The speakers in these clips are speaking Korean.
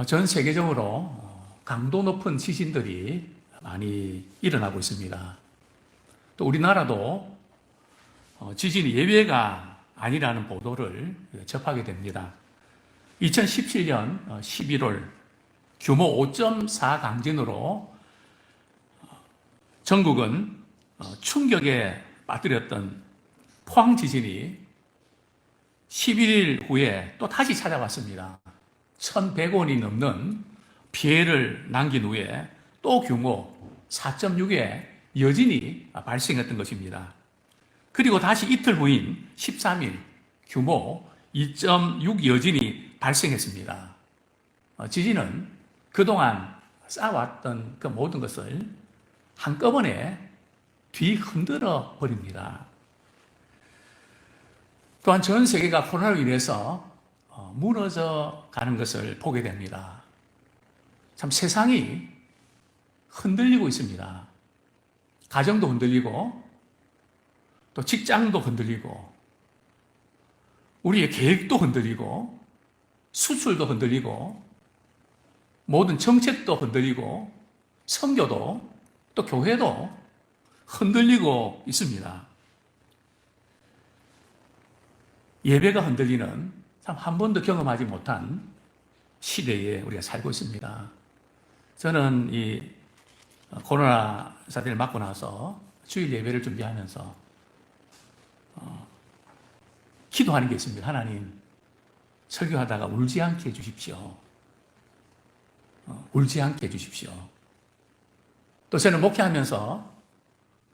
전 세계적으로 강도 높은 지진들이 많이 일어나고 있습니다. 또 우리나라도 지진이 예외가 아니라는 보도를 접하게 됩니다. 2017년 11월 규모 5.4 강진으로 전국은 충격에 빠뜨렸던 포항 지진이 11일 후에 또 다시 찾아왔습니다. 1,100원이 넘는 피해를 남긴 후에 또 규모 4.6의 여진이 발생했던 것입니다. 그리고 다시 이틀 후인 13일 규모 2.6 여진이 발생했습니다. 지진은 그동안 쌓아왔던 그 모든 것을 한꺼번에 뒤흔들어 버립니다. 또한 전 세계가 코로나로 인해서 무너져 가는 것을 보게 됩니다. 참 세상이 흔들리고 있습니다. 가정도 흔들리고 또 직장도 흔들리고 우리의 계획도 흔들리고 수출도 흔들리고 모든 정책도 흔들리고 선교도 또 교회도 흔들리고 있습니다. 예배가 흔들리는 참 한 번도 경험하지 못한 시대에 우리가 살고 있습니다. 저는 이 코로나 사태를 맞고 나서 주일 예배를 준비하면서 기도하는 게 있습니다. 하나님, 설교하다가 울지 않게 해주십시오. 울지 않게 해주십시오. 또 저는 목회하면서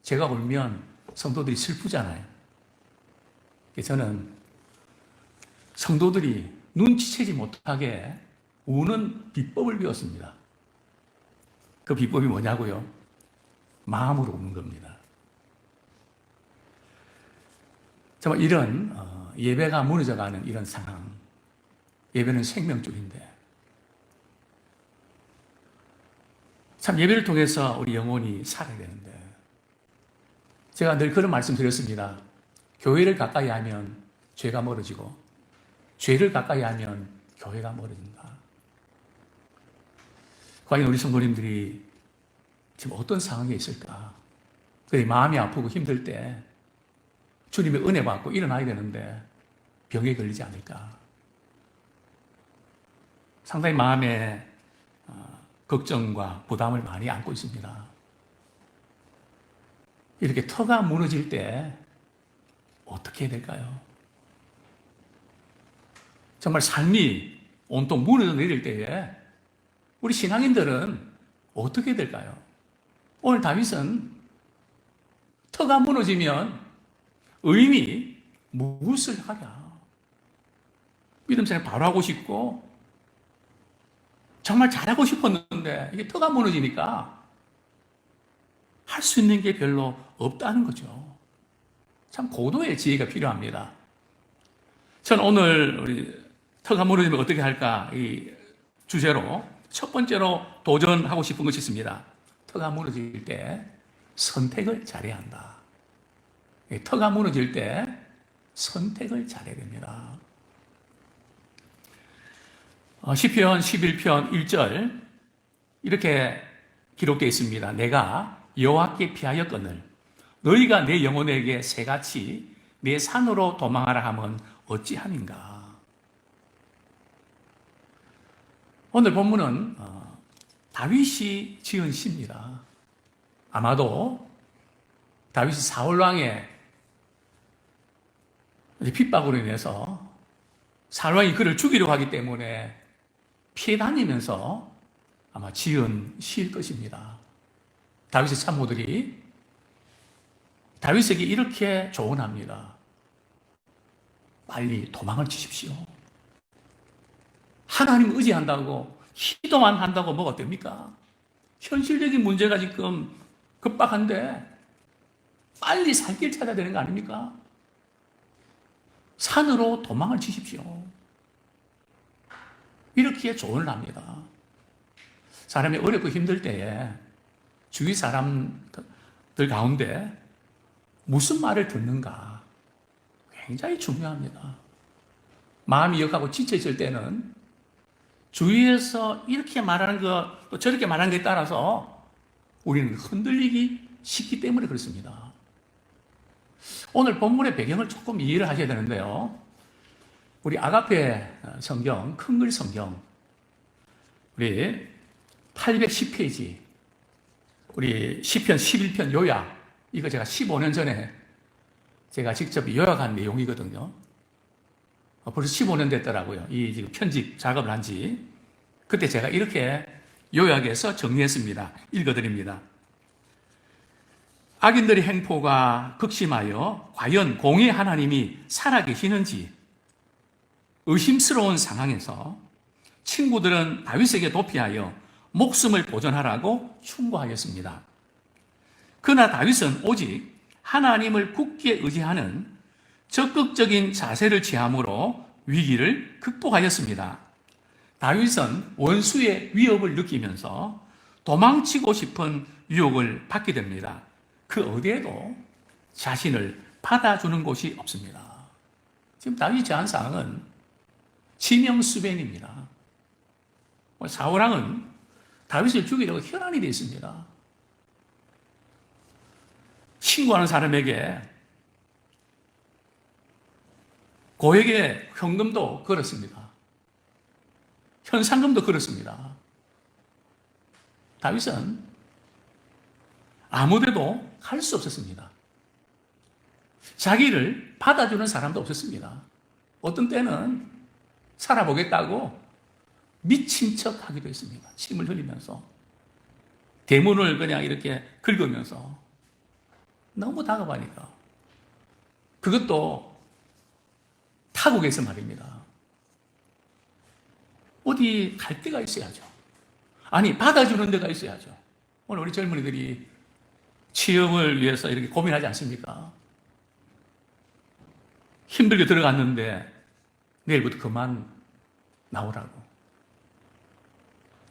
제가 울면 성도들이 슬프잖아요. 저는 성도들이 눈치채지 못하게 우는 비법을 배웠습니다. 그 비법이 뭐냐고요? 마음으로 우는 겁니다. 정말 이런 예배가 무너져가는 이런 상황, 예배는 생명줄인데 참 예배를 통해서 우리 영혼이 살아야 되는데 제가 늘 그런 말씀 드렸습니다. 교회를 가까이 하면 죄가 멀어지고 죄를 가까이 하면 교회가 멀어진다. 과연 우리 성도님들이 지금 어떤 상황에 있을까? 그래 마음이 아프고 힘들 때 주님의 은혜 받고 일어나야 되는데 병에 걸리지 않을까? 상당히 마음에 걱정과 부담을 많이 안고 있습니다. 이렇게 터가 무너질 때 어떻게 해야 될까요? 정말 삶이 온통 무너져 내릴 때에 우리 신앙인들은 어떻게 될까요? 오늘 다윗은 터가 무너지면 의미 무엇을 하랴? 믿음 생활 바로 하고 싶고 정말 잘하고 싶었는데 이게 터가 무너지니까 할 수 있는 게 별로 없다는 거죠. 참 고도의 지혜가 필요합니다. 저는 오늘 우리 터가 무너지면 어떻게 할까 이 주제로 첫 번째로 도전하고 싶은 것이 있습니다. 터가 무너질 때 선택을 잘해야 한다. 터가 무너질 때 선택을 잘해야 됩니다. 시편 11편 1절 이렇게 기록되어 있습니다. 내가 여호와께 피하였거늘 너희가 내 영혼에게 새같이 내 산으로 도망하라 하면 어찌함인가. 오늘 본문은 다윗이 지은 시입니다. 아마도 다윗이 사울왕의 핍박으로 인해서 사울왕이 그를 죽이려고 하기 때문에 피해 다니면서 아마 지은 시일 것입니다. 다윗의 참모들이 다윗에게 이렇게 조언합니다. 빨리 도망을 치십시오. 하나님 의지한다고 기도만 한다고 뭐가 됩니까? 현실적인 문제가 지금 급박한데 빨리 살 길 찾아야 되는 거 아닙니까? 산으로 도망을 치십시오. 이렇게 조언을 합니다. 사람이 어렵고 힘들 때에 주위 사람들 가운데 무슨 말을 듣는가 굉장히 중요합니다. 마음이 역하고 지쳐있을 때는 주위에서 이렇게 말하는 것, 또 저렇게 말하는 것에 따라서 우리는 흔들리기 쉽기 때문에 그렇습니다. 오늘 본문의 배경을 조금 이해를 하셔야 되는데요. 우리 아가페 성경, 큰글 성경, 우리 810페이지, 우리 시편 11편 요약, 이거 제가 15년 전에 제가 직접 요약한 내용이거든요. 벌써 15년 됐더라고요. 이 지금 편집 작업을 한 지. 그때 제가 이렇게 요약해서 정리했습니다. 읽어드립니다. 악인들의 행포가 극심하여 과연 공의 하나님이 살아계시는지 의심스러운 상황에서 친구들은 다윗에게 도피하여 목숨을 보존하라고 충고하였습니다. 그러나 다윗은 오직 하나님을 굳게 의지하는 적극적인 자세를 취함으로 위기를 극복하였습니다. 다윗은 원수의 위협을 느끼면서 도망치고 싶은 유혹을 받게 됩니다. 그 어디에도 자신을 받아주는 곳이 없습니다. 지금 다윗이 처한 상황은 지명수변입니다. 사울왕은 다윗을 죽이려고 혈안이 되어 있습니다. 신고하는 사람에게 고액의 현금도 걸었습니다. 현상금도 걸었습니다. 다윗은 아무데도 갈 수 없었습니다. 자기를 받아주는 사람도 없었습니다. 어떤 때는 살아보겠다고 미친 척 하기도 했습니다. 침을 흘리면서 대문을 그냥 이렇게 긁으면서 너무 다급하니까. 그것도 타국에서 말입니다. 어디 갈 데가 있어야죠. 아니, 받아주는 데가 있어야죠. 오늘 우리 젊은이들이 취업을 위해서 이렇게 고민하지 않습니까? 힘들게 들어갔는데 내일부터 그만 나오라고.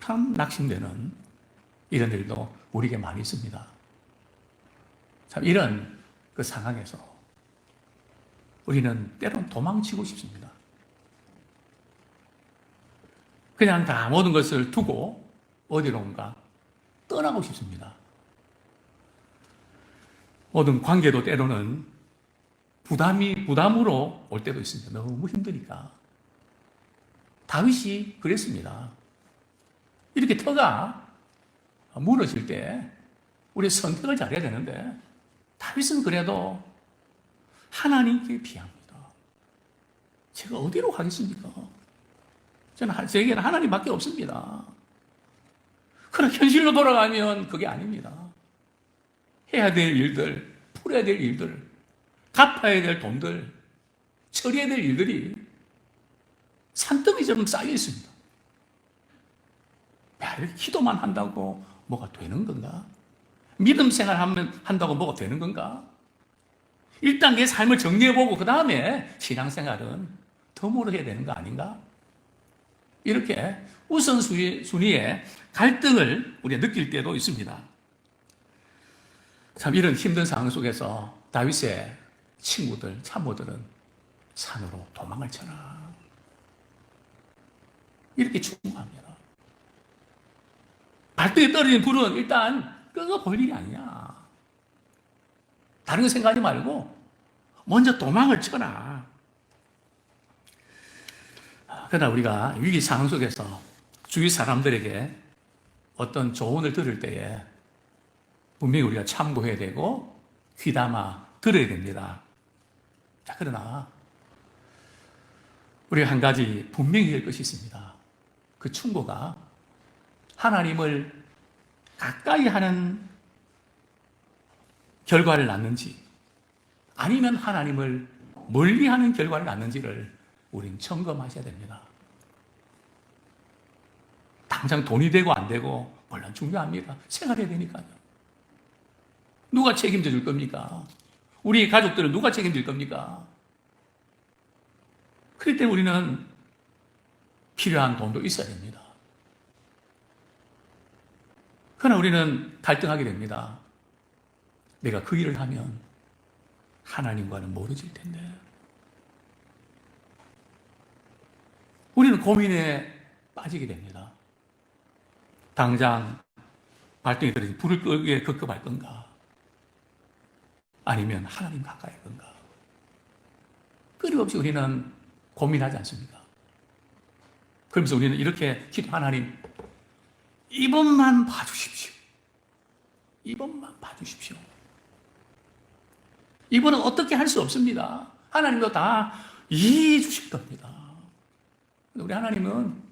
참 낙심되는 이런 일도 우리에게 많이 있습니다. 참 이런 그 상황에서 우리는 때론 도망치고 싶습니다. 그냥 다 모든 것을 두고 어디론가 떠나고 싶습니다. 모든 관계도 때로는 부담으로 올 때도 있습니다. 너무 힘드니까. 다윗이 그랬습니다. 이렇게 터가 무너질 때 우리 선택을 잘해야 되는데 다윗은 그래도 하나님께 비합니다. 제가 어디로 가겠습니까? 제게는 하나님밖에 없습니다. 그러나 현실로 돌아가면 그게 아닙니다. 해야 될 일들, 풀어야 될 일들, 갚아야 될 돈들, 처리해야 될 일들이 산더미처럼 쌓여 있습니다. 야, 이렇게 기도만 한다고 뭐가 되는 건가? 믿음 생활 한다고 뭐가 되는 건가? 일단 내 삶을 정리해보고 그 다음에 신앙생활은 덤으로 해야 되는 거 아닌가? 이렇게 우선순위의 갈등을 우리가 느낄 때도 있습니다. 참 이런 힘든 상황 속에서 다윗의 친구들, 참모들은 산으로 도망을 쳐라. 이렇게 충고합니다. 발등에 떨어진 불은 일단 끄어볼 일이 아니야. 다른 거 생각하지 말고 먼저 도망을 쳐라. 그러나 우리가 위기 상황 속에서 주위 사람들에게 어떤 조언을 들을 때에 분명히 우리가 참고해야 되고 귀담아 들어야 됩니다. 자, 그러나 우리가 한 가지 분명히 할 것이 있습니다. 그 충고가 하나님을 가까이 하는 결과를 낳는지 아니면 하나님을 멀리 하는 결과를 낳는지를 우린 점검하셔야 됩니다. 당장 돈이 되고 안 되고 물론 중요합니다. 생활해야 되니까요. 누가 책임져 줄 겁니까? 우리 가족들을 누가 책임질 겁니까? 그럴 때 우리는 필요한 돈도 있어야 됩니다. 그러나 우리는 갈등하게 됩니다. 내가 그 일을 하면 하나님과는 멀어질 텐데. 우리는 고민에 빠지게 됩니다. 당장 발등에 떨어진 불을 끄기에 급급할 건가? 아니면 하나님 가까이 할 건가? 끊임없이 우리는 고민하지 않습니까? 그러면서 우리는 이렇게 기도, 하나님, 이번만 봐주십시오. 이번만 봐주십시오. 이번은 어떻게 할 수 없습니다. 하나님도 다 이해해 주실 겁니다. 우리 하나님은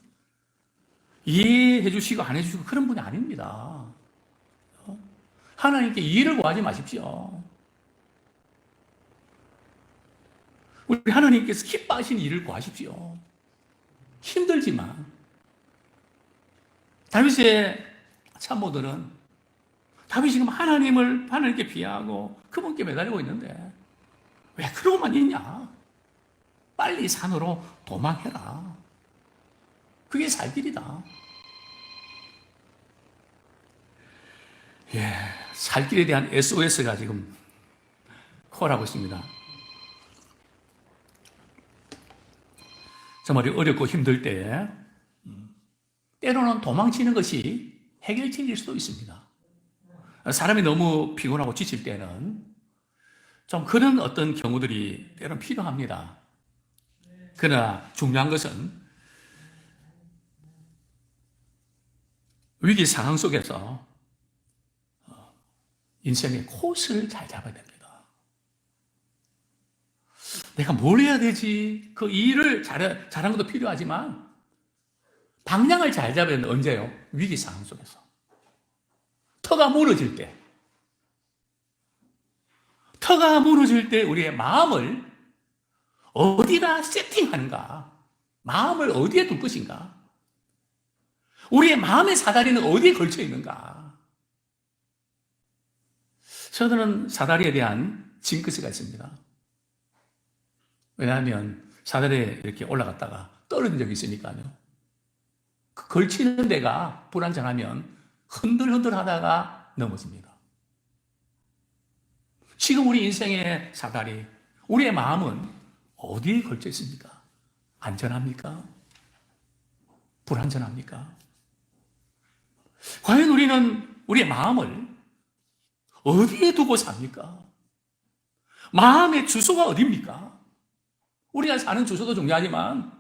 이해해 주시고 안 해주시고 그런 분이 아닙니다. 하나님께 이해를 구하지 마십시오. 우리 하나님께서 기뻐하신 일을 구하십시오. 힘들지만. 다윗의 참모들은 다윗이 지금 하나님께 비하고 그분께 매달리고 있는데 왜 그러고만 있냐? 빨리 산으로 도망해라. 그게 살 길이다. 예, 살 길에 대한 SOS가 지금 콜하고 있습니다. 정말 어렵고 힘들 때 때로는 도망치는 것이 해결책일 수도 있습니다. 사람이 너무 피곤하고 지칠 때는 좀 그런 어떤 경우들이 때로는 필요합니다. 그러나 중요한 것은 위기 상황 속에서 인생의 코스를 잘 잡아야 됩니다. 내가 뭘 해야 되지? 그 일을 잘하는 것도 필요하지만 방향을 잘 잡아야 되는 언제요? 위기 상황 속에서. 터가 무너질 때. 터가 무너질 때 우리의 마음을 어디다 세팅하는가? 마음을 어디에 둘 것인가? 우리의 마음의 사다리는 어디에 걸쳐 있는가? 저는 사다리에 대한 징크스가 있습니다. 왜냐하면 사다리에 이렇게 올라갔다가 떨어진 적이 있으니까요. 그 걸치는 데가 불안정하면 흔들흔들 하다가 넘어집니다. 지금 우리 인생의 사다리, 우리의 마음은 어디에 걸쳐 있습니까? 안전합니까? 불안전합니까? 과연 우리는 우리의 마음을 어디에 두고 삽니까? 마음의 주소가 어디입니까? 우리가 사는 주소도 중요하지만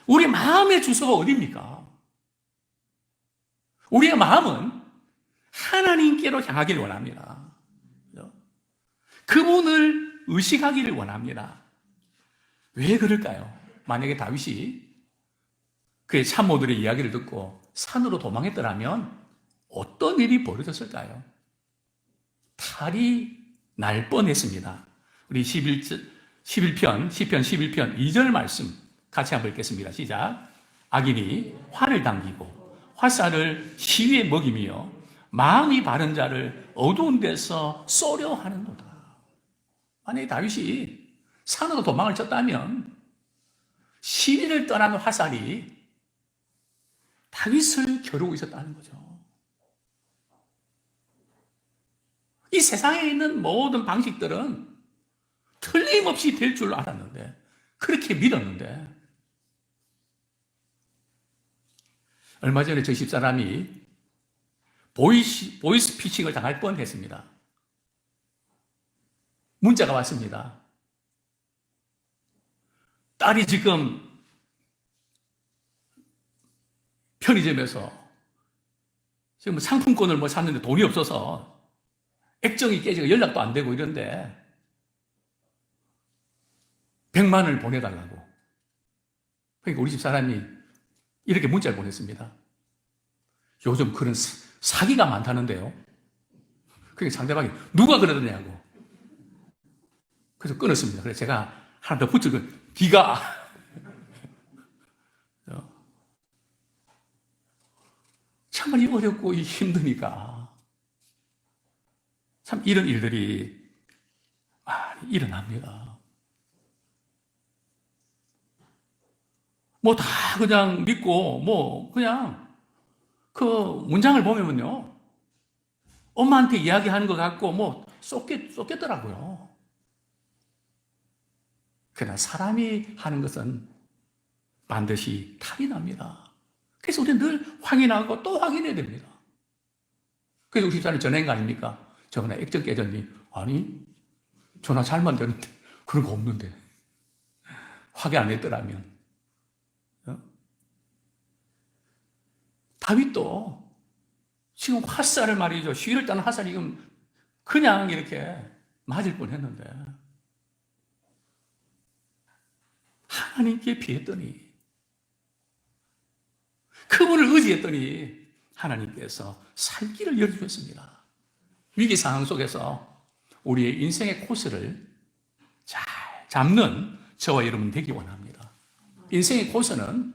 우리 마음의 주소가 어디입니까? 우리의 마음은 하나님께로 향하기를 원합니다. 그분을 의식하기를 원합니다. 왜 그럴까요? 만약에 다윗이 그의 참모들의 이야기를 듣고 산으로 도망했더라면 어떤 일이 벌어졌을까요? 탈이 날 뻔했습니다. 우리 11편, 시편 11편 2절 말씀 같이 한번 읽겠습니다. 시작. 악인이 활을 당기고 화살을 시위에 먹이며 마음이 바른 자를 어두운 데서 쏘려 하는도다. 만약에 다윗이 산으로 도망을 쳤다면 시위를 떠나는 화살이 다윗을 겨루고 있었다는 거죠. 이 세상에 있는 모든 방식들은 틀림없이 될 줄 알았는데, 그렇게 믿었는데, 얼마 전에 저 집사람이 보이스피싱을 당할 뻔했습니다. 문자가 왔습니다. 딸이 지금 편의점에서 지금 상품권을 뭐 샀는데 돈이 없어서 액정이 깨지고 연락도 안 되고 이런데 100만 원을 보내달라고. 그러니까 우리 집 사람이 이렇게 문자를 보냈습니다. 요즘 그런 사기가 많다는데요. 그러니까 상대방이 누가 그러느냐고. 그래서 끊었습니다. 그래서 제가 하나 더 붙이고 네가 참말이 어렵고 힘드니까 참 이런 일들이 많이 일어납니다. 뭐 다 그냥 믿고 뭐 그냥 그 문장을 보면요 엄마한테 이야기하는 것 같고 뭐 쏟겠더라고요. 그러나 사람이 하는 것은 반드시 탈이 납니다. 그래서 우리는 늘 확인하고 또 확인해야 됩니다. 그래서 64년 전화인 거 아닙니까? 전화 액정 깨졌니? 아니, 전화 잘만 되는데 그런 거 없는데. 확인 안 했더라면. 다윗도 지금 화살을 말이죠. 시위를 따는 화살이 지금 그냥 이렇게 맞을 뻔 했는데 하나님께 피했더니 그분을 의지했더니 하나님께서 살 길을 열어주셨습니다. 위기 상황 속에서 우리의 인생의 코스를 잘 잡는 저와 여러분 되기 원합니다. 인생의 코스는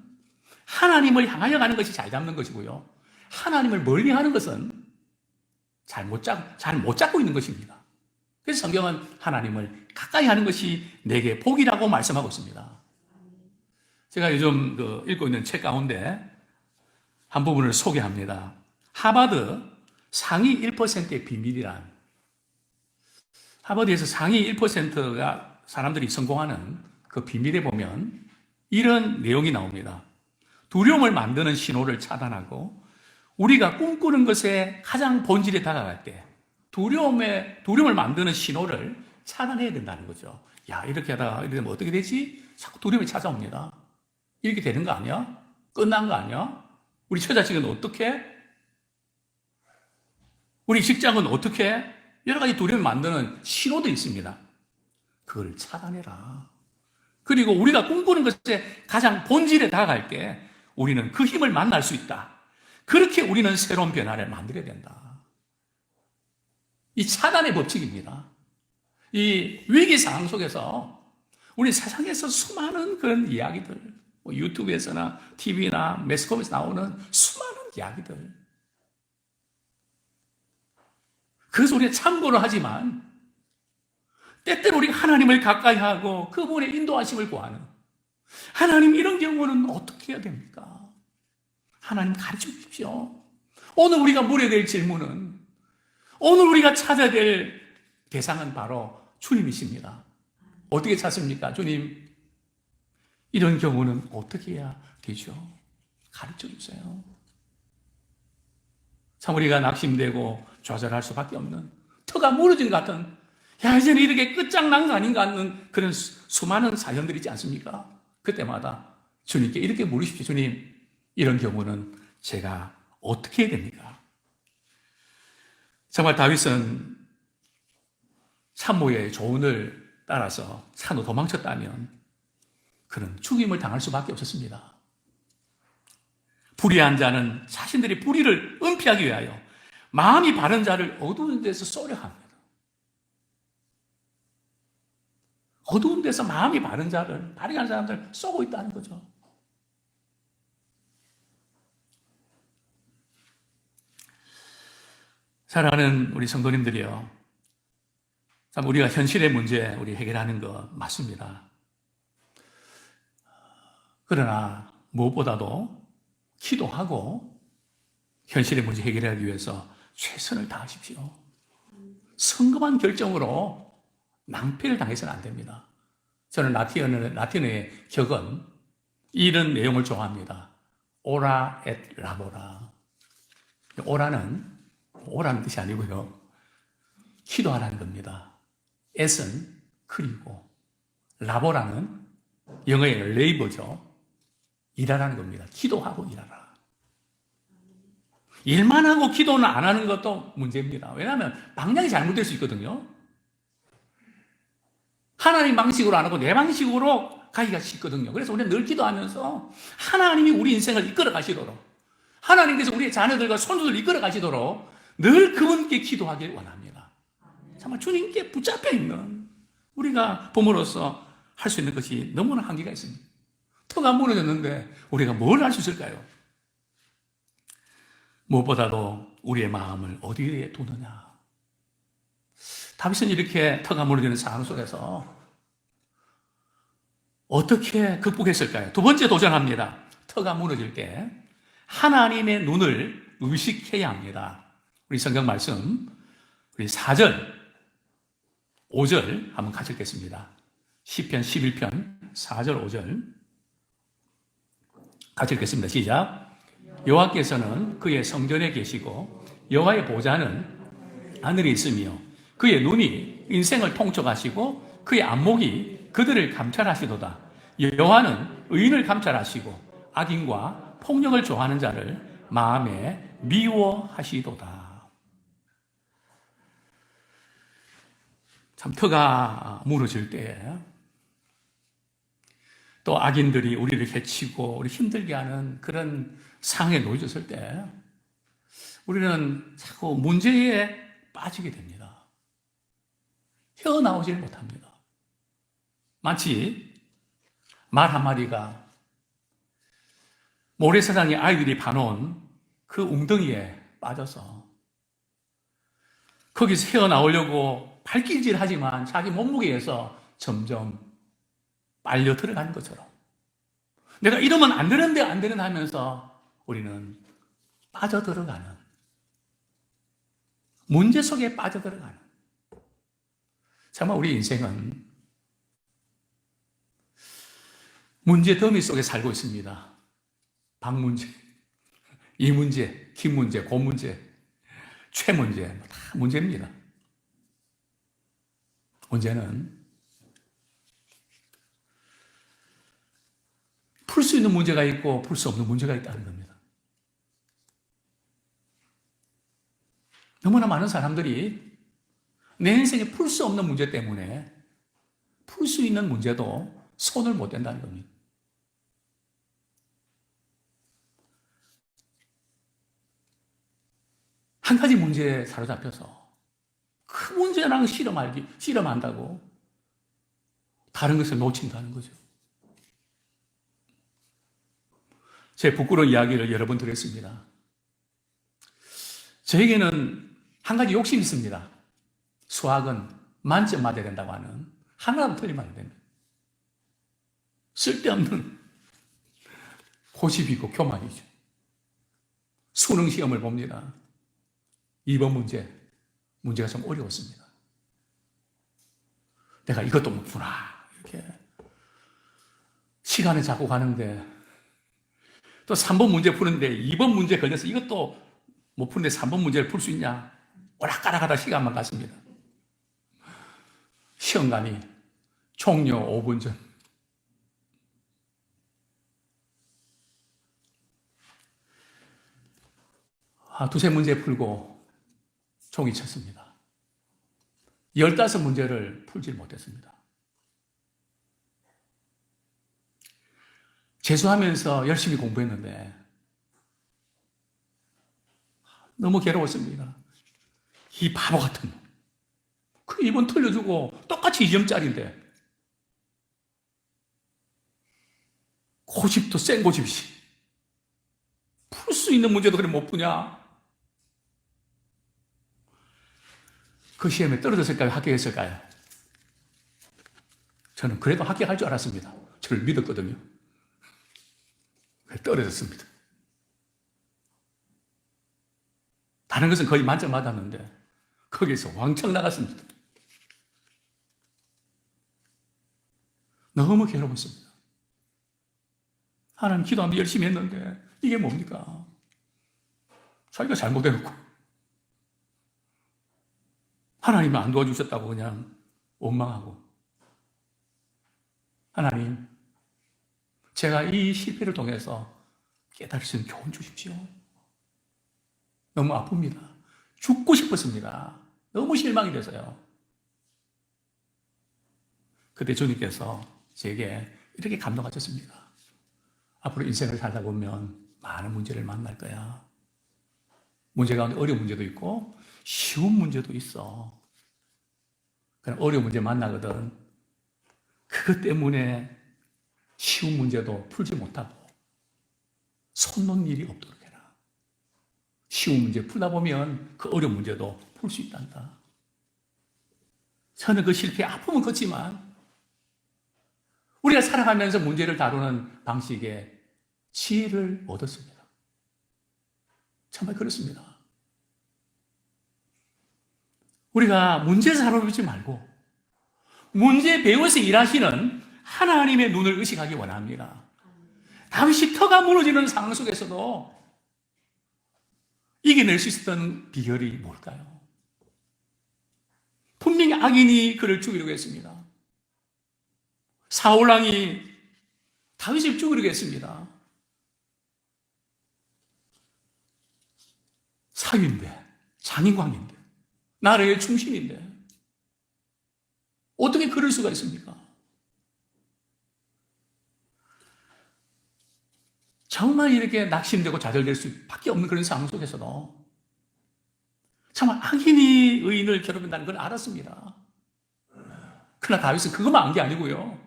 하나님을 향하여 가는 것이 잘 잡는 것이고요. 하나님을 멀리 하는 것은 잘 못 잡고 있는 것입니다. 그래서 성경은 하나님을 가까이 하는 것이 내게 복이라고 말씀하고 있습니다. 제가 요즘 읽고 있는 책 가운데 한 부분을 소개합니다. 하버드 상위 1%의 비밀이란, 하버드에서 상위 1%가 사람들이 성공하는 그 비밀에 보면 이런 내용이 나옵니다. 두려움을 만드는 신호를 차단하고 우리가 꿈꾸는 것에 가장 본질에 다가갈 때 두려움을 만드는 신호를 차단해야 된다는 거죠. 야, 이렇게 하다가 이렇게 되면 어떻게 되지? 자꾸 두려움이 찾아옵니다. 이렇게 되는 거 아니야? 끝난 거 아니야? 우리 처자식은 어떻게? 우리 직장은 어떻게? 여러 가지 두려움을 만드는 신호도 있습니다. 그걸 차단해라. 그리고 우리가 꿈꾸는 것에 가장 본질에 다가갈 때 우리는 그 힘을 만날 수 있다. 그렇게 우리는 새로운 변화를 만들어야 된다. 이 차단의 법칙입니다. 이 위기 상황 속에서 우리 세상에서 수많은 그런 이야기들, 유튜브에서나 TV나 매스컴에서 나오는 수많은 이야기들, 그래서 우리가 참고를 하지만 때때로 우리가 하나님을 가까이 하고 그분의 인도하심을 구하는, 하나님 이런 경우는 어떻게 해야 됩니까? 하나님 가르쳐 주십시오. 오늘 우리가 물어야 될 질문은, 오늘 우리가 찾아야 될 대상은 바로 주님이십니다. 어떻게 찾습니까? 주님, 이런 경우는 어떻게 해야 되죠? 가르쳐 주세요. 참 우리가 낙심되고 좌절할 수밖에 없는, 터가 무너진 것 같은, 야, 이제는 이렇게 끝장난 거 아닌가 하는 그런 수많은 사연들이 있지 않습니까? 그때마다 주님께 이렇게 물으십시오. 주님, 이런 경우는 제가 어떻게 해야 됩니까? 정말 다윗은 산모의 조언을 따라서 산으로 도망쳤다면 그는 죽임을 당할 수밖에 없었습니다. 불의한 자는 자신들의 불의를 은폐하기 위하여 마음이 바른 자를 어두운 데서 쏘려 합니다. 어두운 데서 마음이 바른 자를, 바르게 사람들을 쏘고 있다는 거죠. 사랑하는 우리 성도님들이요, 참 우리가 현실의 문제 우리 해결하는 거 맞습니다. 그러나 무엇보다도 기도하고 현실의 문제 해결하기 위해서 최선을 다하십시오. 성급한 결정으로 낭패를 당해서는 안 됩니다. 저는 라틴어의 격은 이런 내용을 좋아합니다. 오라 et 라보라. 오라는 뜻이 아니고요, 기도하라는 겁니다. et은 그리고, 라보라는 영어의 레이버죠. 일하라는 겁니다. 기도하고 일하라. 일만 하고 기도는 안 하는 것도 문제입니다. 왜냐하면 방향이 잘못될 수 있거든요. 하나님 방식으로 안 하고 내 방식으로 가기가 쉽거든요. 그래서 우리는 늘 기도하면서 하나님이 우리 인생을 이끌어 가시도록, 하나님께서 우리의 자녀들과 손주들을 이끌어 가시도록 늘 그분께 기도하길 원합니다. 정말 주님께 붙잡혀 있는 우리가 부모로서 할 수 있는 것이 너무나 한계가 있습니다. 터가 무너졌는데 우리가 뭘 할 수 있을까요? 무엇보다도 우리의 마음을 어디에 두느냐. 다윗은 이렇게 터가 무너지는 상황 속에서 어떻게 극복했을까요? 두 번째 도전합니다. 터가 무너질 때 하나님의 눈을 의식해야 합니다. 우리 성경 말씀, 우리 4절, 5절 한번 같이 읽겠습니다. 시편 11편 4절, 5절. 같이 읽겠습니다. 시작. 여호와께서는 그의 성전에 계시고 여호와의 보좌는 하늘에 있으며 그의 눈이 인생을 통촉하시고 그의 안목이 그들을 감찰하시도다. 여호와는 의인을 감찰하시고 악인과 폭력을 좋아하는 자를 마음에 미워하시도다. 참 터가 무너질 때, 또 악인들이 우리를 해치고 우리 힘들게 하는 그런 상황에 놓여졌을 때 우리는 자꾸 문제에 빠지게 됩니다. 헤어나오질 못합니다. 마치 말 한 마리가 모래사장에 아이들이 파놓은 그 웅덩이에 빠져서 거기서 헤어나오려고 발길질 하지만 자기 몸무게에서 점점 빨려 들어가는 것처럼 내가 이러면 안 되는데 안 되는 하면서 우리는 빠져들어가는, 문제 속에 빠져들어가는, 정말 우리 인생은 문제 더미 속에 살고 있습니다. 박문제, 이문제, 김문제, 고문제, 최문제, 다 문제입니다. 문제는 풀 수 있는 문제가 있고 풀 수 없는 문제가 있다는 겁니다. 너무나 많은 사람들이 내 인생에 풀 수 없는 문제 때문에 풀 수 있는 문제도 손을 못 댄다는 겁니다. 한 가지 문제에 사로잡혀서 그 문제랑 실험한다고 다른 것을 놓친다는 거죠. 제 부끄러운 이야기를 여러 번 드렸습니다. 저에게는 한 가지 욕심이 있습니다. 수학은 만점 맞아야 된다고 하는, 하나라도 틀리면 안 됩니다. 쓸데없는 고집이고 교만이죠. 수능 시험을 봅니다. 2번 문제가 좀 어려웠습니다. 내가 이것도 못 푸나 이렇게 시간을 잡고 가는데, 또 3번 문제 푸는데 2번 문제 걸려서 이것도 못 푸는데 3번 문제를 풀 수 있냐, 오락가락하다 시간만 갔습니다. 시험관이 종료 5분 전. 두세 문제 풀고 종이 쳤습니다. 15문제를 풀지 못했습니다. 재수하면서 열심히 공부했는데 너무 괴로웠습니다. 이 바보 같은 놈. 그 2번 틀려주고 똑같이 2점짜리인데 고집도 센 고집이지. 풀 수 있는 문제도 그래 못 푸냐? 그 시험에 떨어졌을까요? 합격했을까요? 저는 그래도 합격할 줄 알았습니다. 저를 믿었거든요. 떨어졌습니다. 다른 것은 거의 만점 맞았는데 거기서 왕창 나갔습니다. 너무 괴로웠습니다. 하나님 기도하면 열심히 했는데 이게 뭡니까? 자기가 잘못해놓고 하나님이 안 도와주셨다고 그냥 원망하고, 하나님, 제가 이 실패를 통해서 깨달을 수 있는 교훈 주십시오. 너무 아픕니다. 죽고 싶었습니다. 너무 실망이 돼서요. 그때 주님께서 제게 이렇게 감동하셨습니다. 앞으로 인생을 살다 보면 많은 문제를 만날 거야. 문제 가운데 어려운 문제도 있고 쉬운 문제도 있어. 그냥 어려운 문제 만나거든. 그것 때문에 쉬운 문제도 풀지 못하고 손 놓는 일이 없도록 해라. 쉬운 문제 풀다 보면 그 어려운 문제도 풀 수 있단다. 저는 그 실패 아픔은 컸지만 우리가 살아가면서 문제를 다루는 방식에 지혜를 얻었습니다. 정말 그렇습니다. 우리가 문제에서 살아보지 말고 문제 배워서 일하시는 하나님의 눈을 의식하기 원합니다. 다윗이 터가 무너지는 상황 속에서도 이겨낼 수 있었던 비결이 뭘까요? 분명히 악인이 그를 죽이려고 했습니다. 사울왕이 다윗을 죽이려고 했습니다. 사위인데, 장인광인데, 나라의 충신인데 어떻게 그럴 수가 있습니까? 정말 이렇게 낙심되고 좌절될 수밖에 없는 그런 상황 속에서도 정말 악인이 의인을 괴롭힌다는 걸 알았습니다. 그러나 다윗은 그것만 안 게 아니고요.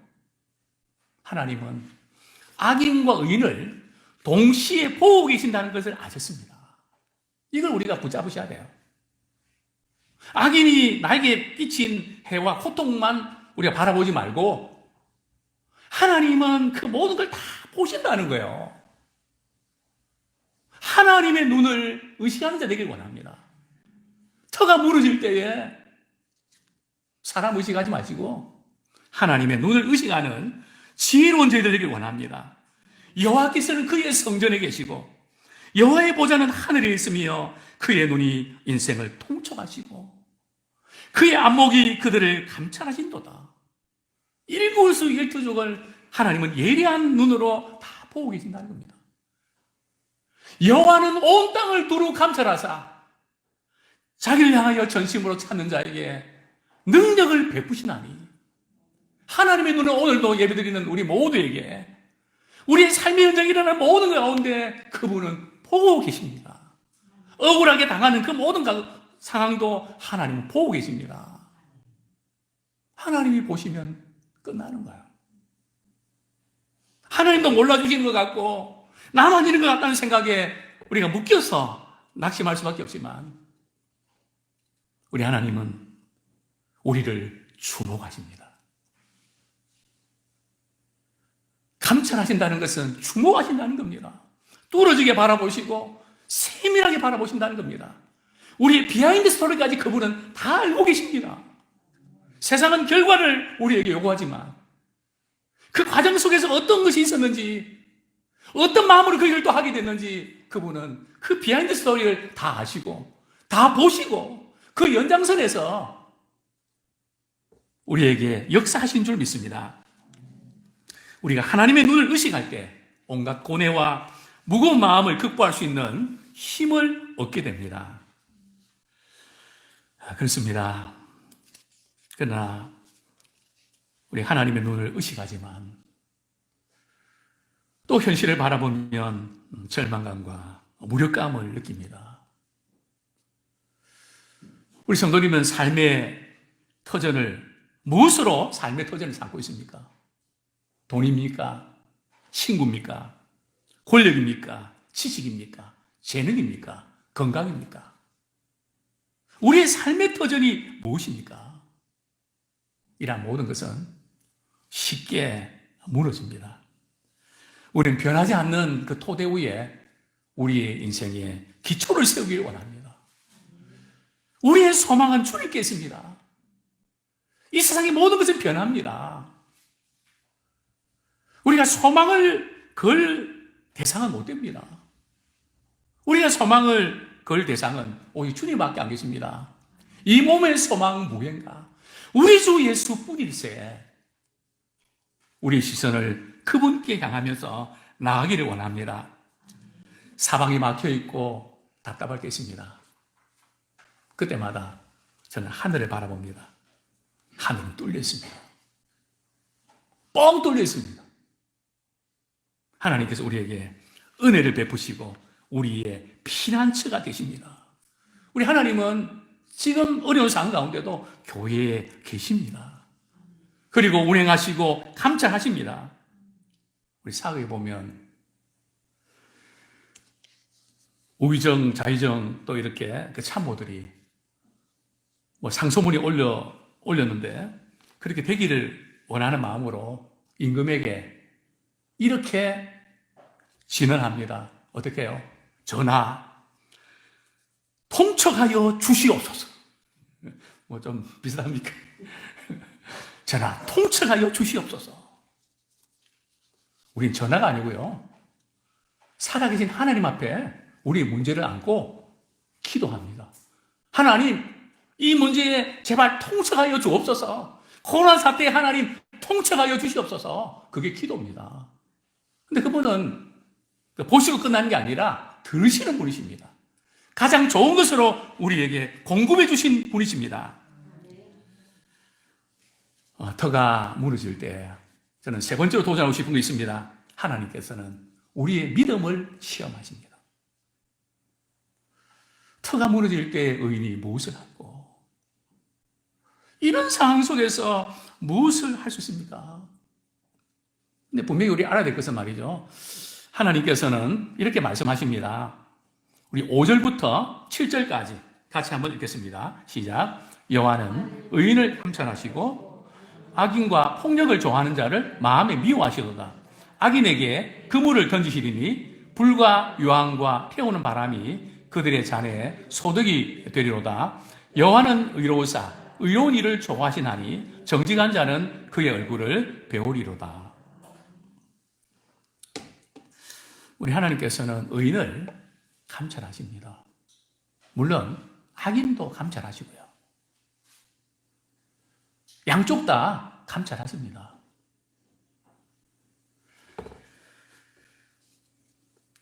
하나님은 악인과 의인을 동시에 보고 계신다는 것을 아셨습니다. 이걸 우리가 붙잡으셔야 돼요. 악인이 나에게 끼친 해와 고통만 우리가 바라보지 말고 하나님은 그 모든 걸 다 보신다는 거예요. 하나님의 눈을 의식하는 자 되길 원합니다. 터가 무너질 때에 사람 의식하지 마시고 하나님의 눈을 의식하는 지혜로운 저희들 되길 원합니다. 여호와께서는 그의 성전에 계시고 여호와의 보좌는 하늘에 있으며 그의 눈이 인생을 통촉하시고 그의 안목이 그들을 감찰하신도다. 일거수일투족을 하나님은 예리한 눈으로 다 보고 계신다는 겁니다. 여호와는 온 땅을 두루 감찰하사 자기를 향하여 전심으로 찾는 자에게 능력을 베푸시나니 하나님의 눈은 오늘도 예배드리는 우리 모두에게 우리의 삶의 현장에 일어나는 모든 것 가운데 그분은 보고 계십니다. 억울하게 당하는 그 모든 상황도 하나님은 보고 계십니다. 하나님이 보시면 끝나는 거예요. 하나님도 몰라주시는 것 같고 나만 이런 것 같다는 생각에 우리가 묶여서 낙심할 수밖에 없지만 우리 하나님은 우리를 주목하십니다. 감찰하신다는 것은 주목하신다는 겁니다. 뚫어지게 바라보시고 세밀하게 바라보신다는 겁니다. 우리의 비하인드 스토리까지 그분은 다 알고 계십니다. 세상은 결과를 우리에게 요구하지만 그 과정 속에서 어떤 것이 있었는지 어떤 마음으로 그 일을 또 하게 됐는지 그분은 그 비하인드 스토리를 다 아시고 다 보시고 그 연장선에서 우리에게 역사하신 줄 믿습니다. 우리가 하나님의 눈을 의식할 때 온갖 고뇌와 무거운 마음을 극복할 수 있는 힘을 얻게 됩니다. 그렇습니다. 그러나 우리 하나님의 눈을 의식하지만 또 현실을 바라보면 절망감과 무력감을 느낍니다. 우리 성도님은 삶의 터전을 무엇으로 삶의 터전을 삼고 있습니까? 돈입니까? 친구입니까? 권력입니까? 지식입니까? 재능입니까? 건강입니까? 우리의 삶의 터전이 무엇입니까? 이러한 모든 것은 쉽게 무너집니다. 우리는 변하지 않는 그 토대 위에 우리의 인생에 기초를 세우길 원합니다. 우리의 소망은 주님께 있습니다. 이 세상의 모든 것은 변합니다. 우리가 소망을 걸 대상은 못 됩니다. 우리가 소망을 걸 대상은 오직 주님밖에 안 계십니다. 이 몸의 소망 무엇인가? 우리 주 예수뿐일세. 우리의 시선을 그분께 향하면서 나아가기를 원합니다. 사방이 막혀있고 답답할 때 있습니다. 그때마다 저는 하늘을 바라봅니다. 하늘은 뚫려 있습니다. 뻥 뚫려 있습니다. 하나님께서 우리에게 은혜를 베푸시고 우리의 피난처가 되십니다. 우리 하나님은 지금 어려운 상황 가운데도 교회에 계십니다. 그리고 운행하시고 감찰하십니다. 우리 사극에 보면 우의정, 좌의정 또 이렇게 그 참모들이 뭐 상소문이 올렸는데 그렇게 되기를 원하는 마음으로 임금에게 이렇게 진언합니다. 어떻게 해요? 전하, 통촉하여 주시옵소서. 뭐 좀 비슷합니까? 전하, 통촉하여 주시옵소서. 우린 전하가 아니고요. 살아계신 하나님 앞에 우리의 문제를 안고 기도합니다. 하나님, 이 문제에 제발 통첩하여 주옵소서. 코로나 사태에 하나님 통첩하여 주시옵소서. 그게 기도입니다. 근데 그분은 보시고 끝나는 게 아니라 들으시는 분이십니다. 가장 좋은 것으로 우리에게 공급해 주신 분이십니다. 터가 무너질 때 저는 세 번째로 도전하고 싶은 게 있습니다. 하나님께서는 우리의 믿음을 시험하십니다. 터가 무너질 때 의인이 무엇을 하고 이런 상황 속에서 무엇을 할 수 있습니까? 근데 분명히 우리 알아야 될 것은 말이죠. 하나님께서는 이렇게 말씀하십니다. 우리 5절부터 7절까지 같이 한번 읽겠습니다. 시작. 여호와는 의인을 함찬하시고 악인과 폭력을 좋아하는 자를 마음에 미워하시도다. 악인에게 그물을 던지시리니 불과 유황과 태우는 바람이 그들의 잔에 소득이 되리로다. 여호와는 의로우사 의로운 일을 좋아하시나니 정직한 자는 그의 얼굴을 배우리로다. 우리 하나님께서는 의인을 감찰하십니다. 물론 악인도 감찰하시고요. 양쪽 다 감찰하십니다.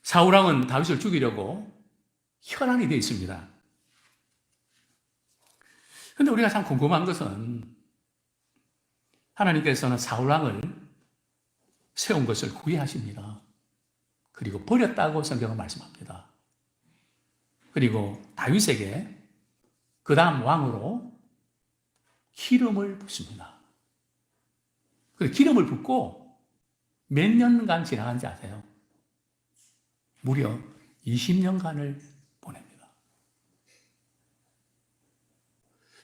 사울왕은 다윗을 죽이려고 혈안이 되어 있습니다. 그런데 우리가 참 궁금한 것은 하나님께서는 사울왕을 세운 것을 후회하십니다. 그리고 버렸다고 성경은 말씀합니다. 그리고 다윗에게 그 다음 왕으로 기름을 붓습니다. 그 기름을 붓고 몇 년간 지나간지 아세요? 무려 20년간을 보냅니다.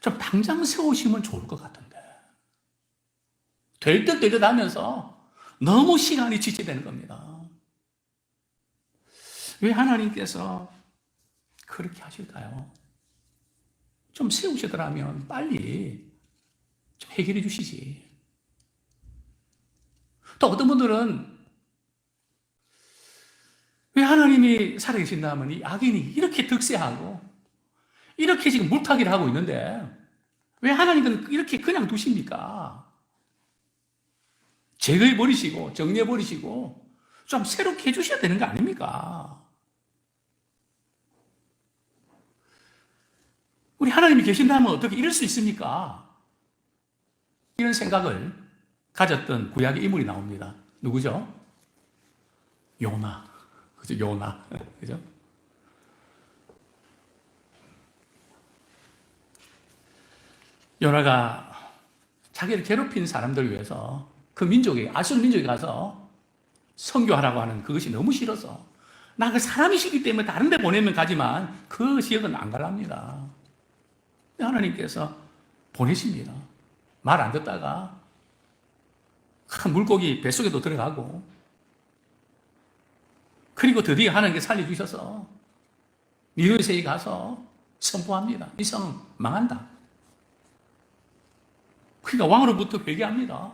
좀 당장 세우시면 좋을 것 같은데 될 듯 될 듯 하면서 너무 시간이 지체되는 겁니다. 왜 하나님께서 그렇게 하실까요? 좀 세우시더라면 빨리 좀 해결해 주시지. 또 어떤 분들은 왜 하나님이 살아계신다면 이 악인이 이렇게 득세하고 이렇게 지금 물타기를 하고 있는데 왜 하나님은 이렇게 그냥 두십니까? 제거해버리시고 정리해버리시고 좀 새롭게 해주셔야 되는 거 아닙니까? 우리 하나님이 계신다면 어떻게 이럴 수 있습니까? 이런 생각을 가졌던 구약의 인물이 나옵니다. 누구죠? 요나. 그죠? 요나. 그죠? 요나가 자기를 괴롭힌 사람들 위해서 그 민족에, 아수르 민족에 가서 선교하라고 하는 그것이 너무 싫어서 나 그 사람이 싫기 때문에 다른 데 보내면 가지만 그 지역은 안 가랍니다. 하나님께서 보내십니다. 말 안 듣다가 큰 물고기 뱃속에도 들어가고 그리고 드디어 하나님께 살려주셔서 니느웨에 가서 선포합니다. 이 성 망한다. 그러니까 왕으로부터 회개합니다.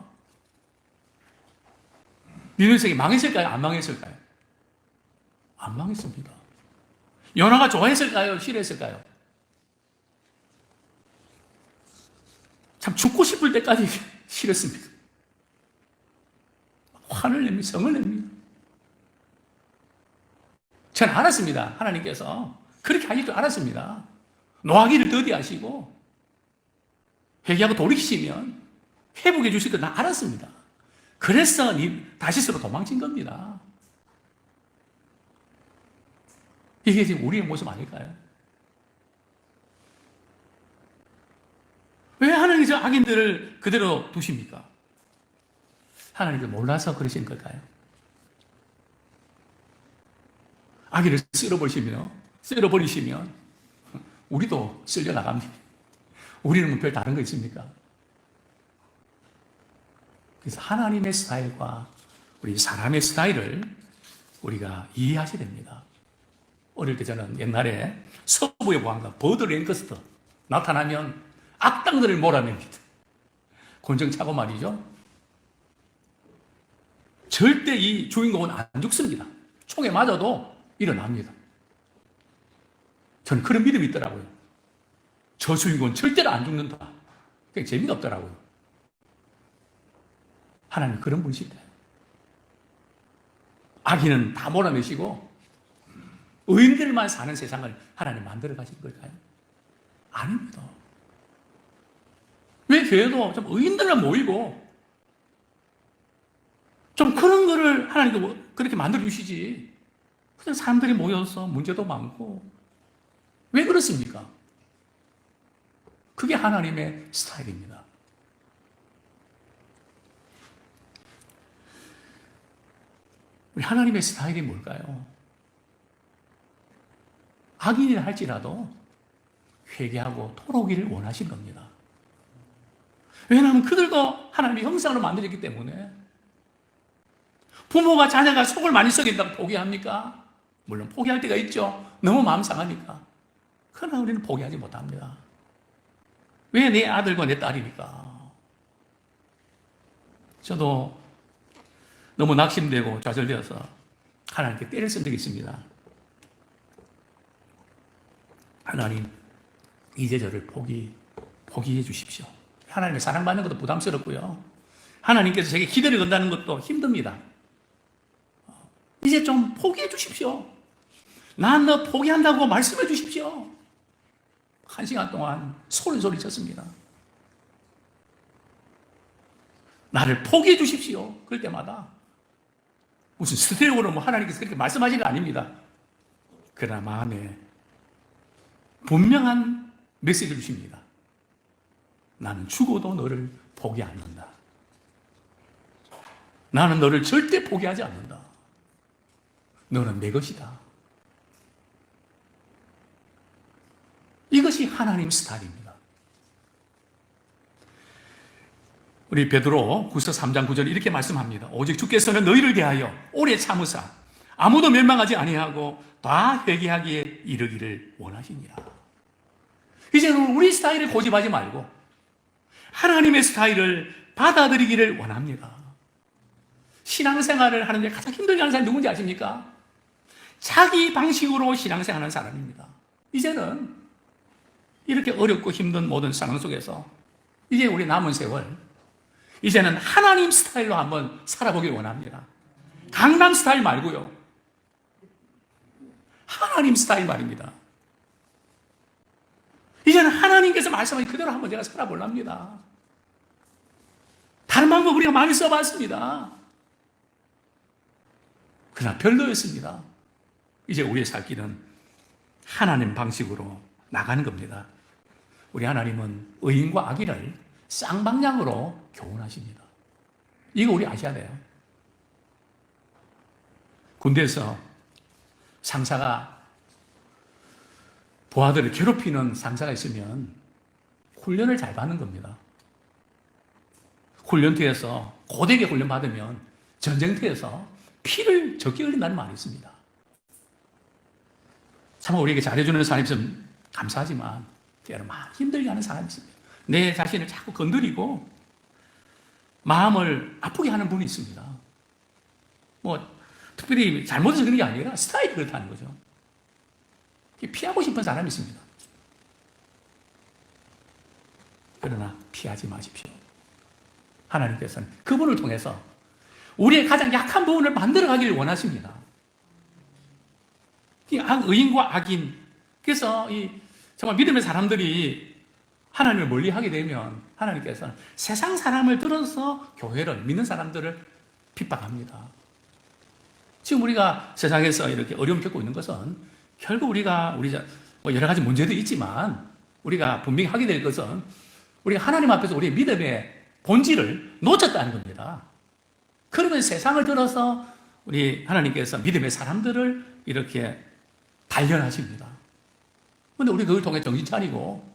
니느웨가 망했을까요? 안 망했을까요? 안 망했습니다. 요나가 좋아했을까요? 싫어했을까요? 참 죽고 싶을 때까지 싫었습니다. 화를 냅니다. 성을 냅니다. 저는 알았습니다. 하나님께서 그렇게 하실 줄 알았습니다. 노하기를 더디하시고 회개하고 돌이키시면 회복해 주실 거 나 알았습니다. 그래서 다시스로 도망친 겁니다. 이게 지금 우리의 모습 아닐까요? 왜 하나님께서 악인들을 그대로 두십니까? 하나님을 몰라서 그러시는 걸까요? 악인을 쓸어버리시면 우리도 쓸려 나갑니다. 우리는 뭐 별 다른 거 있습니까? 그래서 하나님의 스타일과 우리 사람의 스타일을 우리가 이해하셔야 됩니다. 어릴 때 저는 옛날에 서부의 보안관 버드 랭커스터 나타나면 악당들을 몰아냅니다. 곤정차고 말이죠. 절대 이 주인공은 안 죽습니다. 총에 맞아도 일어납니다. 저는 그런 믿음이 있더라고요. 저 주인공은 절대로 안 죽는다. 그게 재미가 없더라고요. 하나님 그런 분이시대. 악인은 다 몰아내시고 의인들만 사는 세상을 하나님 만들어 가신 걸까요? 아닙니다. 왜 교회도 좀 의인들만 모이고 좀 그런 거를 하나님도 그렇게 만들어 주시지. 그냥 사람들이 모여서 문제도 많고. 왜 그렇습니까? 그게 하나님의 스타일입니다. 우리 하나님의 스타일이 뭘까요? 악인이라 할지라도 회개하고 돌아오기를 원하신 겁니다. 왜냐하면 그들도 하나님의 형상으로 만들었기 때문에. 부모가 자녀가 속을 많이 썩인다고 포기합니까? 물론 포기할 때가 있죠. 너무 마음 상하니까. 그러나 우리는 포기하지 못합니다. 왜 내 아들과 내 딸이니까. 저도 너무 낙심되고 좌절되어서 하나님께 때를 쓴 적이 있습니다. 하나님, 이제 저를 포기해 주십시오. 하나님의 사랑받는 것도 부담스럽고요. 하나님께서 제게 기대를 건다는 것도 힘듭니다. 이제 좀 포기해 주십시오. 난 너 포기한다고 말씀해 주십시오. 1시간 동안 소리 쳤습니다. 나를 포기해 주십시오. 그럴 때마다 무슨 스테레오로 하나님께서 그렇게 말씀하시는 게 아닙니다. 그러나 마음에 분명한 메시지를 주십니다. 나는 죽어도 너를 포기 않는다. 나는 너를 절대 포기하지 않는다. 너는 내 것이다. 이것이 하나님 스타일입니다. 우리 베드로 후서 3장 9절에 이렇게 말씀합니다. 오직 주께서는 너희를 대하여 오래 참으사 아무도 멸망하지 아니하고 다 회개하기에 이르기를 원하시니라. 이제는 우리 스타일을 고집하지 말고 하나님의 스타일을 받아들이기를 원합니다. 신앙생활을 하는데 가장 힘들게 하는 사람이 누군지 아십니까? 자기 방식으로 신앙생활하는 사람입니다. 이제는 이렇게 어렵고 힘든 모든 상황 속에서 이제 우리 남은 세월, 이제는 하나님 스타일로 한번 살아보길 원합니다. 강남 스타일 말고요. 하나님 스타일 말입니다. 이제는 하나님께서 말씀하신 그대로 한번 제가 살아보랍니다. 다른 방법 우리가 많이 써봤습니다. 그러나 별로였습니다. 이제 우리의 살 길은 하나님 방식으로 나가는 겁니다. 우리 하나님은 의인과 악인을 쌍방향으로 교훈하십니다. 이거 우리 아셔야 돼요. 군대에서 상사가 부하들을 괴롭히는 상사가 있으면 훈련을 잘 받는 겁니다. 훈련터에서 고되게 훈련받으면 전쟁터에서 피를 적게 흘린다는 말이 있습니다. 참 우리에게 잘해주는 사람이 있으면 감사하지만 때로는 막 힘들게 하는 사람이 있습니다. 내 자신을 자꾸 건드리고 마음을 아프게 하는 분이 있습니다. 특별히 잘못해서 그런 게 아니라 스타일이 그렇다는 거죠. 피하고 싶은 사람이 있습니다. 그러나 피하지 마십시오. 하나님께서는 그분을 통해서 우리의 가장 약한 부분을 만들어가기를 원하십니다. 의인과 악인. 그래서 정말 믿음의 사람들이 하나님을 멀리하게 되면 하나님께서는 세상 사람을 들어서 교회를 믿는 사람들을 핍박합니다. 지금 우리가 세상에서 이렇게 어려움 겪고 있는 것은 결국 우리가 여러 가지 문제도 있지만 우리가 분명히 하게 될 것은 우리가 하나님 앞에서 우리의 믿음의 본질을 놓쳤다는 겁니다. 그러면 세상을 들어서 우리 하나님께서 믿음의 사람들을 이렇게 단련하십니다. 그런데 우리 그걸 통해 정신 차리고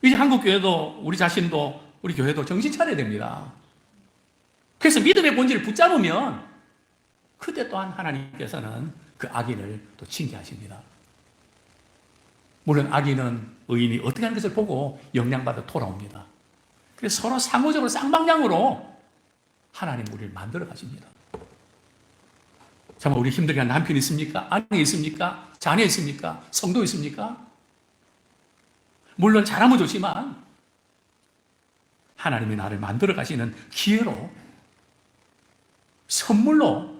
이제 한국교회도 우리 자신도 우리 교회도 정신 차려야 됩니다. 그래서 믿음의 본질을 붙잡으면 그때 또한 하나님께서는 그 악인을 또 징계하십니다. 물론 악인은 의인이 어떻게 하는 것을 보고 영향받아 돌아옵니다. 그래서 서로 상호적으로 쌍방향으로 하나님 우리를 만들어 가십니다. 정말 우리 힘들게 한 남편이 있습니까? 아내 있습니까? 자녀 있습니까? 성도 있습니까? 물론 잘하면 좋지만 하나님이 나를 만들어 가시는 기회로, 선물로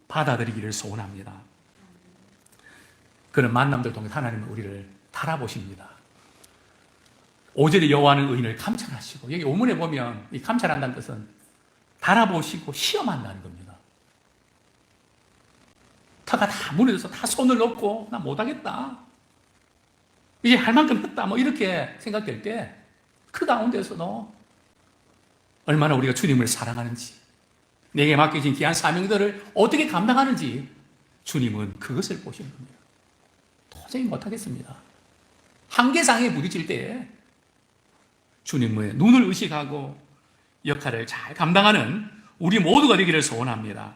받아들이기를 소원합니다. 그런 만남들 통해 하나님은 우리를 달아보십니다. 5절에 여호와는 의인을 감찰하시고, 여기 오문에 보면 이 감찰한다는 뜻은 달아보시고 시험한다는 겁니다. 터가 다 무너져서 다 손을 놓고 나 못하겠다, 이제 할 만큼 했다, 뭐 이렇게 생각될 때 그 가운데서도 얼마나 우리가 주님을 사랑하는지, 내게 맡겨진 귀한 사명들을 어떻게 감당하는지 주님은 그것을 보시는 겁니다. 도저히 못하겠습니다. 한계상에 부딪힐 때 주님의 눈을 의식하고 역할을 잘 감당하는 우리 모두가 되기를 소원합니다.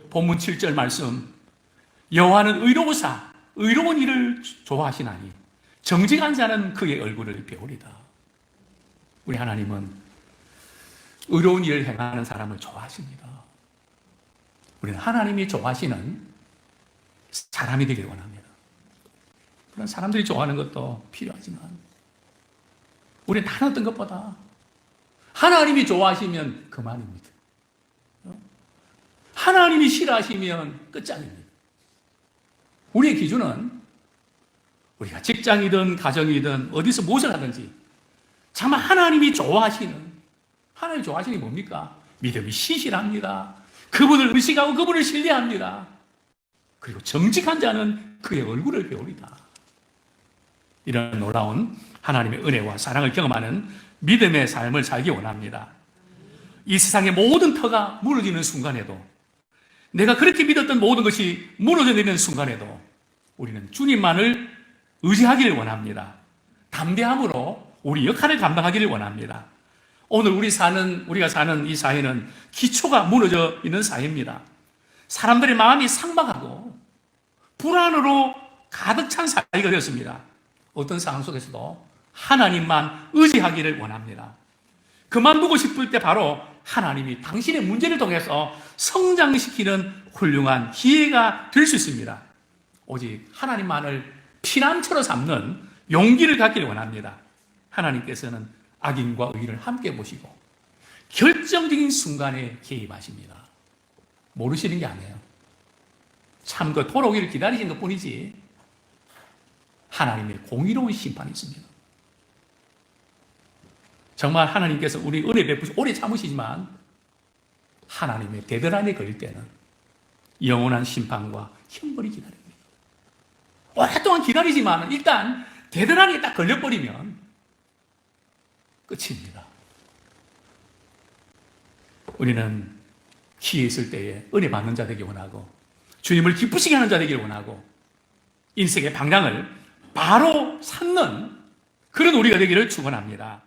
본문 7절 말씀, 여호와는 의로우사 의로운 일을 좋아하시나니 정직한 자는 그의 얼굴을 배우리다. 우리 하나님은 의로운 일을 행하는 사람을 좋아하십니다. 우리는 하나님이 좋아하시는 사람이 되기를 원합니다. 그런 사람들이 좋아하는 것도 필요하지만 우리는 다른 어떤 것보다 하나님이 좋아하시면 그만입니다. 하나님이 싫어하시면 끝장입니다. 우리의 기준은 우리가 직장이든 가정이든 어디서 무엇을 하든지 정말 하나님이 좋아하시는, 하나님이 좋아하시는 게 뭡니까? 믿음이 신실합니다. 그분을 의식하고 그분을 신뢰합니다. 그리고 정직한 자는 그의 얼굴을 배우리다. 이런 놀라운 하나님의 은혜와 사랑을 경험하는 믿음의 삶을 살기 원합니다. 이 세상의 모든 터가 무너지는 순간에도, 내가 그렇게 믿었던 모든 것이 무너져내는 순간에도 우리는 주님만을 의지하기를 원합니다. 담대함으로 우리 역할을 감당하기를 원합니다. 오늘 우리가 사는 이 사회는 기초가 무너져 있는 사회입니다. 사람들의 마음이 삭막하고 불안으로 가득 찬 사회가 되었습니다. 어떤 상황 속에서도 하나님만 의지하기를 원합니다. 그만두고 싶을 때 바로 하나님이 당신의 문제를 통해서 성장시키는 훌륭한 기회가 될 수 있습니다. 오직 하나님만을 피난처로 삼는 용기를 갖기를 원합니다. 하나님께서는 악인과 의인을 함께 보시고 결정적인 순간에 개입하십니다. 모르시는 게 아니에요. 참 그 돌아오기를 기다리신 것 뿐이지 하나님의 공의로운 심판이 있습니다. 정말 하나님께서 우리 은혜 베푸시고 오래 참으시지만 하나님의 데드라인에 걸릴 때는 영원한 심판과 형벌이 기다립니다. 오랫동안 기다리지만 일단 데드라인에 딱 걸려버리면 끝입니다. 우리는 기회 있을 때에 은혜 받는 자 되기 원하고 주님을 기쁘시게 하는 자 되기를 원하고 인생의 방향을 바로 삼는 그런 우리가 되기를 축원합니다.